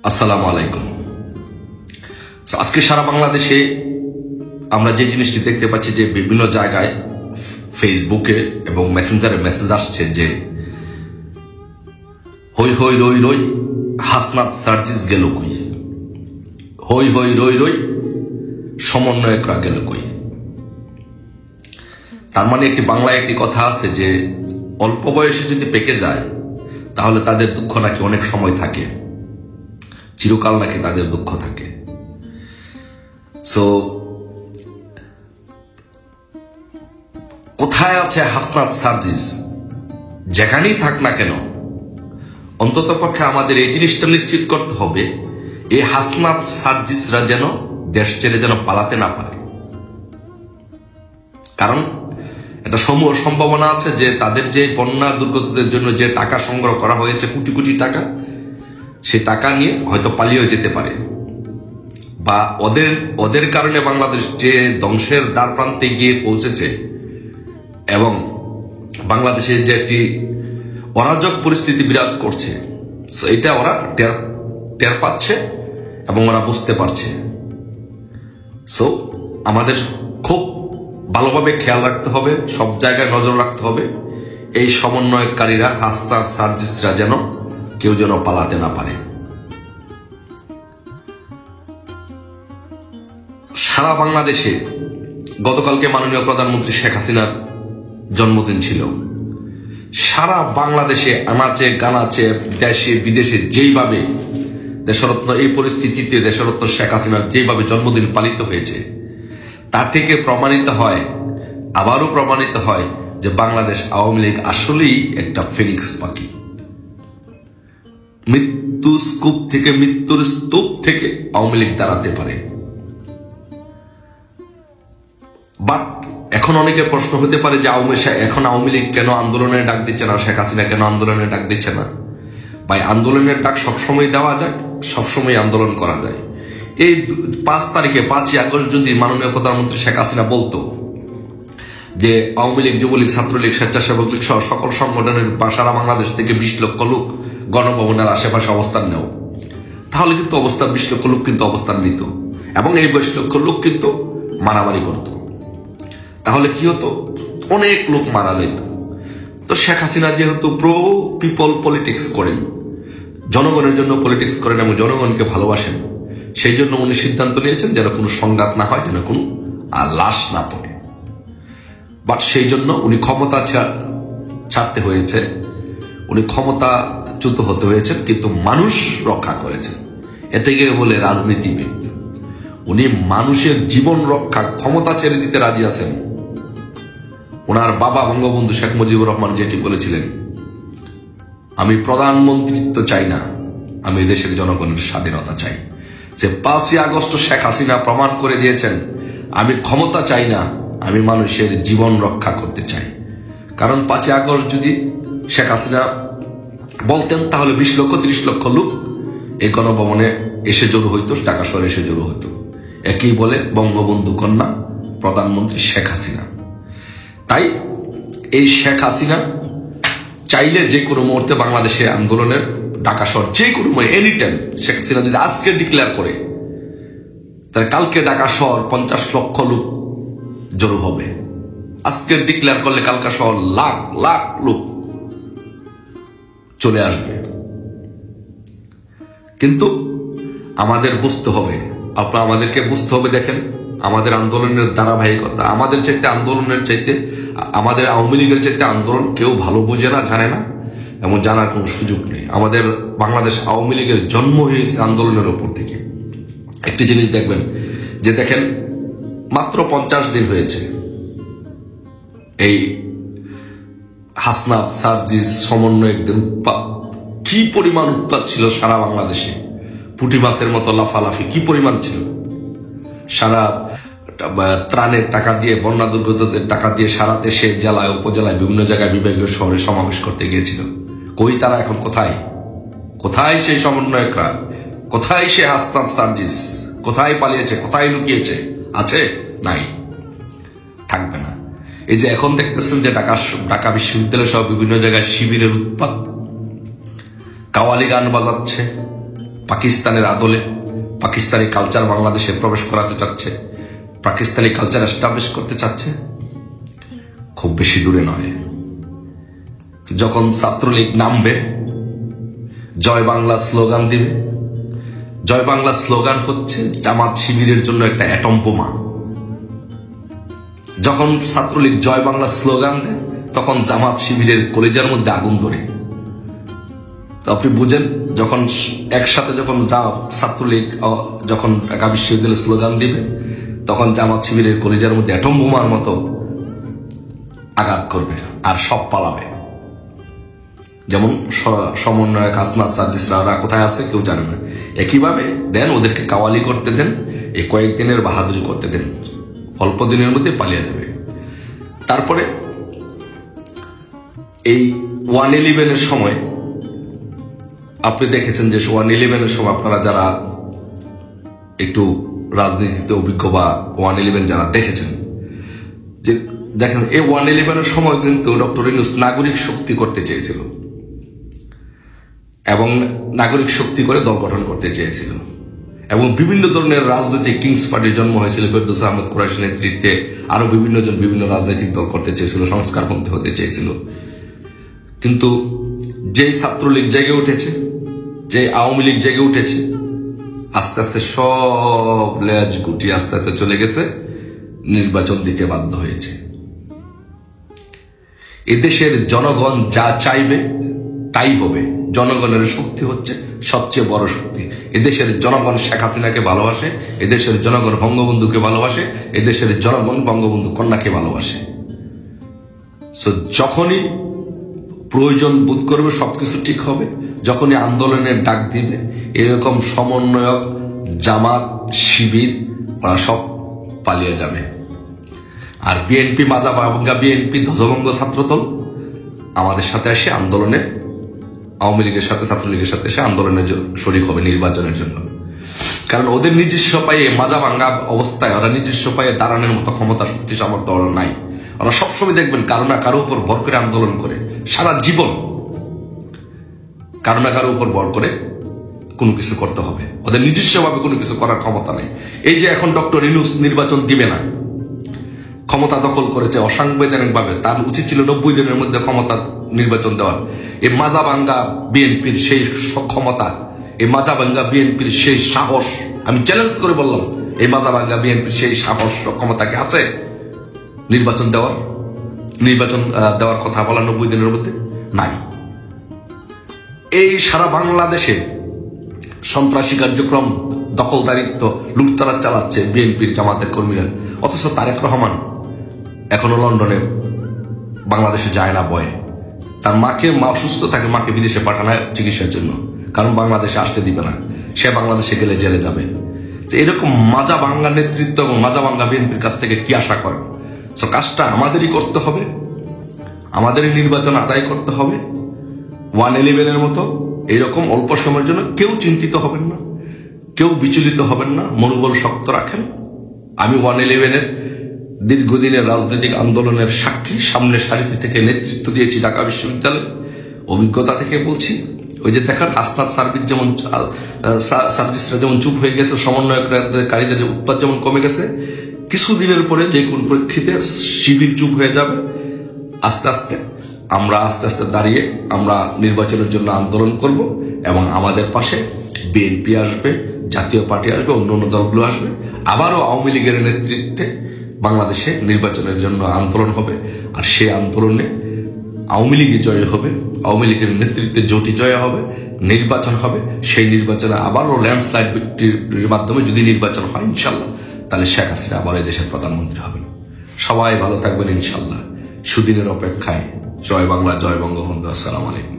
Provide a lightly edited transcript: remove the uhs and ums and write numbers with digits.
আসসালামু আলাইকুম। আজকে সারা বাংলাদেশে আমরা যে জিনিসটি দেখতে পাচ্ছি যে বিভিন্ন জায়গায় ফেসবুকে এবং মেসেঞ্জারে মেসেজ আসছে যে হই হই রই রই হাসনাত সার্জিস গেল কই, হই হই রই রই সমন্বয়করা গেল কই। তার মানে একটি বাংলায় একটি কথা আছে যে অল্প বয়সে যদি পেকে যায় তাহলে তাদের দুঃখ নাকি অনেক সময় থাকে, চিরকাল নাকি তাদের দুঃখ থাকে। সো কোথায় আছে হাসনাত সার্জিস? যেখানেই থাক না কেন অন্তত পক্ষে আমাদের এই জিনিসটা নিশ্চিত করতে হবে এই হাসনাত সার্জিসরা যেন দেশ ছেড়ে যেন পালাতে না পারে। কারণ এটা সম্ভাবনা আছে যে তাদের যে বন্যা দুর্গতদের জন্য যে টাকা সংগ্রহ করা হয়েছে কোটি কোটি টাকা, সে টাকা নিয়ে হয়তো পালিয়ে যেতে পারে, বা ওদের কারণে বাংলাদেশ যে ধ্বংসের দ্বার প্রান্তে গিয়ে পৌঁছেছে এবং বাংলাদেশের যে একটি অরাজক পরিস্থিতি বিরাজ করছে, এটা ওরা টের পাচ্ছে এবং ওরা বুঝতে পারছে। সো আমাদের খুব ভালোভাবে খেয়াল রাখতে হবে, সব জায়গায় নজর রাখতে হবে এই সমন্বয়কারীরা হাসনাত সার্জিসরা যেন কেউ যেন পালাতে না পারে। সারা বাংলাদেশে গতকালকে মাননীয় প্রধানমন্ত্রী শেখ হাসিনার জন্মদিন ছিল। সারা বাংলাদেশে আনাচে গানাচে দেশে বিদেশে যেইভাবে দেশরত্ন এই পরিস্থিতিতে দেশরত্ন শেখ হাসিনার যেভাবে জন্মদিন পালিত হয়েছে, তা থেকে প্রমাণিত হয়, আবারও প্রমাণিত হয় যে বাংলাদেশ আওয়ামী লীগ আসলেই একটা ফিনিক্স পাখি। মৃত্যুর স্তূপ থেকে আওয়ামী লীগ দাঁড়াতে পারে। বাট এখন অনেকে প্রশ্ন হতে পারে যে এখন আওয়ামী লীগ কেন আন্দোলনের ডাক দিচ্ছে না, শেখ হাসিনা কেন আন্দোলনের ডাক দিচ্ছে না? ভাই, আন্দোলনের ডাক সবসময় দেওয়া যায়, সবসময় আন্দোলন করা যায়। এই 5ই আগস্ট যদি মাননীয় প্রধানমন্ত্রী শেখ হাসিনা বলতো যে আওয়ামী লীগ, যুবলীগ, ছাত্রলীগ, স্বেচ্ছাসেবক লীগ সহ সকল সংগঠনের সারা বাংলাদেশ থেকে 20 লক্ষ লোক গণভবনের আশেপাশে অবস্থান নেও, তাহলে কিন্তু 20 লক্ষ লোক কিন্তু অবস্থান নিত এবং এই 20 লক্ষ লোক কিন্তু মারামারি করত। তাহলে কি হতো? অনেক লোক মারা যেত। তো শেখ হাসিনা যেহেতু প্রো পিপল পলিটিক্স করেন, জনগণের জন্য পলিটিক্স করেন এবং জনগণকে ভালোবাসেন, সেই জন্য উনি সিদ্ধান্ত নিয়েছেন যেন কোনো সংঘাত না হয়, যেন কোনো লাশ না পড়ে। বাট সেই জন্য উনি ক্ষমতা ছাড়তে হয়েছে, উনি ক্ষমতাচ্যুত হতে হয়েছে, কিন্তু মানুষ রক্ষা করেছেন। এটাকে বলে রাজনীতিবিদ। উনি মানুষের জীবন রক্ষা, ক্ষমতা ছেড়ে দিতে রাজি আছেন। ওনার বাবা বঙ্গবন্ধু শেখ মুজিবুর রহমান যেটি বলেছিলেন, আমি প্রধানমন্ত্রিত্ব চাই না, আমি দেশের জনগণের স্বাধীনতা চাই। যে 5ই আগস্ট শেখ হাসিনা প্রমাণ করে দিয়েছেন, আমি ক্ষমতা চাই না, আমি মানুষের জীবন রক্ষা করতে চাই। কারণ 5ই আগস্ট যদি শেখ হাসিনা বলতেন তাহলে 20 লক্ষ 30 লক্ষ লোক এই গণভবনে এসে জড়ো হইতো, ঢাকা শহরে এসে জড়ো হইতো। একই বলে বঙ্গবন্ধু কন্যা প্রধানমন্ত্রী শেখ হাসিনা। তাই এই শেখ হাসিনা চাইলে যে কোনো মুহূর্তে বাংলাদেশে আন্দোলনের ঢাকা শহর যে কোনো এনি টাইম শেখ হাসিনা যদি আজকে ডিক্লেয়ার করে তাহলে কালকে ঢাকা শহর 50 লক্ষ লোক জড়ো হবে। আজকে ডিক্লেয়ার করলে কালকা শহর লাখ লাখ লোক চলে আসবে। কিন্তু আমাদের বুঝতে হবে, আমাদেরকে বুঝতে হবে, দেখেন আমাদের আন্দোলনের ধারাবাহিকতা, আমাদের চাইতে আন্দোলনের চাইতে আমাদের আওয়ামী লীগের চাইতে আন্দোলন কেউ ভালো বোঝে না, জানে না এবং জানার কোনো সুযোগ নেই। আমাদের বাংলাদেশ আওয়ামী লীগের জন্ম হয়েছে আন্দোলনের উপর থেকে। একটি জিনিস দেখবেন যে দেখেন মাত্র 50 দিন হয়েছে এই হাসনাত সার্জিস সমন্বয়কদের উৎপাত, কি পরিমাণ উৎপাত ছিল সারা বাংলাদেশে। পুঁটি মাছের মতো লাফালাফি কি পরিমাণ ছিল। সারা ত্রাণের টাকা দিয়ে, বন্যা দুর্গতদের টাকা দিয়ে সারা দেশে, জেলায়, উপজেলায়, বিভিন্ন জায়গায়, বিভাগীয় শহরে সমাবেশ করতে গিয়েছিল। কই তারা এখন? কোথায়? কোথায় সেই সমন্বয়করা? কোথায় সে হাসনাত সার্জিস? কোথায় পালিয়েছে? কোথায় লুকিয়েছে? আছে? নাই, থাকবে না। এই যে এখন দেখতেছেন যে ঢাকা বিশ্ববিদ্যালয় সহ বিভিন্ন জায়গায় শিবিরের উৎপাত, কাওয়ালি গান বাজাচ্ছে, পাকিস্তানের আদলে পাকিস্তানি কালচার বাংলাদেশে প্রবেশ করাতে চাচ্ছে, পাকিস্তানি কালচার এস্টাবলিশ করতে চাচ্ছে। খুব বেশি দূরে নয়, যখন ছাত্রলীগ নামবে, জয় বাংলা স্লোগান দিবে। জয় বাংলা স্লোগান হচ্ছে জামাত শিবিরের জন্য একটা অ্যাটম বোমা। যখন ছাত্রলীগ জয় বাংলা স্লোগান দেয়, তখন জামাত শিবিরের কলেজের মধ্যে আগুন ধরে। তো আপনি বুঝেন, যখন একসাথে যখন ছাত্রলীগ যখন ঢাকা বিশ্ববিদ্যালয়ের স্লোগান দিবে, তখন জামাত শিবিরের কলেজের মধ্যে অ্যাটম বোমার মতো আঘাত করবে, আর সব পালাবে। যেমন সমন্বয়ক হাসনাত সার্জিসরা কোথায় আছে কেউ জানে না। একইভাবে দেন, ওদেরকে কাওয়ালি করতে দেন, এই কয়েকদিনের বাহাদুরি করতে দেন, অল্প দিনের মধ্যে পালিয়ে যাবে। তারপরে এই 111-এর সময় আপনি দেখেছেন যে 111-এর সময় আপনারা যারা একটু রাজনীতিতে অভিজ্ঞ বা 111 যারা দেখেছেন, যে দেখেন এই 111-এর সময় কিন্তু ডক্টর ইউনূস নাগরিক শক্তি করতে চেয়েছিল এবং নাগরিক শক্তি করে দল গঠন করতে চেয়েছিল, এবং বিভিন্ন ধরনের রাজনৈতিক কিংস পার্টির জন্ম হয়েছিল। ফেরদৌস আহমেদ কুরাইশির নেতৃত্বে আরো বিভিন্ন জন বিভিন্ন রাজনৈতিক দল করতে চেয়েছিল, সংস্কারপন্থী হতে চেয়েছিল। কিন্তু যে ছাত্রলীগ জেগে উঠেছে, যে আওয়ামী লীগ জেগে উঠেছে, আস্তে আস্তে সব লেজ গুটি আস্তে আস্তে চলে গেছে, নির্বাচন দিতে বাধ্য হয়েছে। এদেশের জনগণ যা চাইবে তাই হবে। জনগণের শক্তি হচ্ছে সবচেয়ে বড় শক্তি। এদেশের জনগণ শেখ হাসিনাকে ভালোবাসে, এদেশের জনগণ বঙ্গবন্ধুকে ভালোবাসে, এদেশের জনগণ বঙ্গবন্ধু কন্যাকে ভালোবাসে। যখনই প্রয়োজন বোধ করবে সবকিছু ঠিক হবে, যখনই আন্দোলনের ডাক দিবে, এরকম সমন্বয়ক জামাত শিবির ওরা সব পালিয়ে যাবে। আর বিএনপি মাজা ভাঙ্গা বিএনপি ধ্বজভঙ্গ ছাত্রদল আমাদের সাথে এসে আন্দোলনে, আওয়ামী লীগের সাথে ছাত্রলীগের সাথে এসে আন্দোলনে শরিক হবে নির্বাচনের জন্য। কারণ ওদের নিজস্ব পায়ে মাজা ভাঙ্গা অবস্থায় ওরা নিজস্ব পায়ে দাঁড়ানোর মতো ক্ষমতা শক্তি সামর্থ্য ওরা নাই। ওরা সবসময় দেখবেন কারো না কারো উপর ভর করে আন্দোলন করে, সারা জীবন কারো না কারো উপর ভর করে কোনো কিছু করতে হবে। ওদের নিজস্বভাবে কোনো কিছু করার ক্ষমতা নেই। এই যে এখন ডক্টর ইউনূস নির্বাচন দিবে না, ক্ষমতা দখল করেছে অসাংবিধানিক ভাবে, তার উচিত ছিল 90 দিনের মধ্যে ক্ষমতা নির্বাচন দেওয়ার। এই মাজা ভাঙ্গা বিএনপির সেই ক্ষমতা, এই মাজা ভাঙ্গা বিএনপির সেই সাহস, আমি চ্যালেঞ্জ করে বললাম, এই মাজা ভাঙ্গা বিএনপির সেই সাহস ক্ষমতা কি আছে নির্বাচন দেওয়ার কথা বলা 90 দিনের মধ্যে? নাই। এই সারা বাংলাদেশে সন্ত্রাসী কার্যক্রম, দখলদারিত্ব, লুটতরাজ চালাচ্ছে বিএনপির জামাতের কর্মীরা, অথচ তারেক রহমান এখনো লন্ডনে বাংলাদেশে যায় না বয়ে। তার মা অসুস্থ থাকে, মাকে বিদেশে পাঠানো চিকিৎসার জন্য, কারণ বাংলাদেশে আসতে দিবে না, সে বাংলাদেশে গেলে জেলে যাবে। এরকম মাজা ভাঙ্গা নেতৃত্ব এবং মাজা ভাঙ্গা বিএনপির কাছ থেকে কি আশা করেন? কাজটা আমাদেরই করতে হবে, আমাদেরই নির্বাচন আদায় করতে হবে। 111-এর মতো এইরকম অল্প সময়ের জন্য কেউ চিন্তিত হবেন না, কেউ বিচলিত হবেন না, মনোবল শক্ত রাখেন। আমি 111-এর দীর্ঘদিনের রাজনৈতিক আন্দোলনের সাক্ষী, সামনে সারিতে থেকে নেতৃত্ব দিয়েছি ঢাকা বিশ্ববিদ্যালয়ে, অভিজ্ঞতা থেকে বলছি। ওই যে দেখেন হাসনাত সার্জিসরা যেমন চুপ হয়ে গেছে, সমন্বয়কারীদের যে উৎপাদ যেমন কমে গেছে, কিছুদিনের পরে যে কোন প্রেক্ষিতে শিবির চুপ হয়ে যাবে। আস্তে আস্তে দাঁড়িয়ে আমরা নির্বাচনের জন্য আন্দোলন করব, এবং আমাদের পাশে বিএনপি আসবে, জাতীয় পার্টি আসবে, অন্য দলগুলো আসবে। আবারও আওয়ামী লীগের নেতৃত্বে বাংলাদেশে নির্বাচনের জন্য আন্দোলন হবে, আর সেই আন্দোলনে আওয়ামী লীগই জয় হবে, আওয়ামী লীগের নেতৃত্বে জোটই জয় হবে, নির্বাচন হবে। সেই নির্বাচনে আবারও ল্যান্ডস্লাইড ভিক্টরির মাধ্যমে যদি নির্বাচন হয় ইনশাল্লাহ, তাহলে শেখ হাসিনা আবার এই দেশের প্রধানমন্ত্রী হবেন। সবাই ভালো থাকবেন ইনশাল্লাহ। সুদিনের অপেক্ষায়। জয় বাংলা, জয় বঙ্গবন্ধু। আসসালামু আলাইকুম।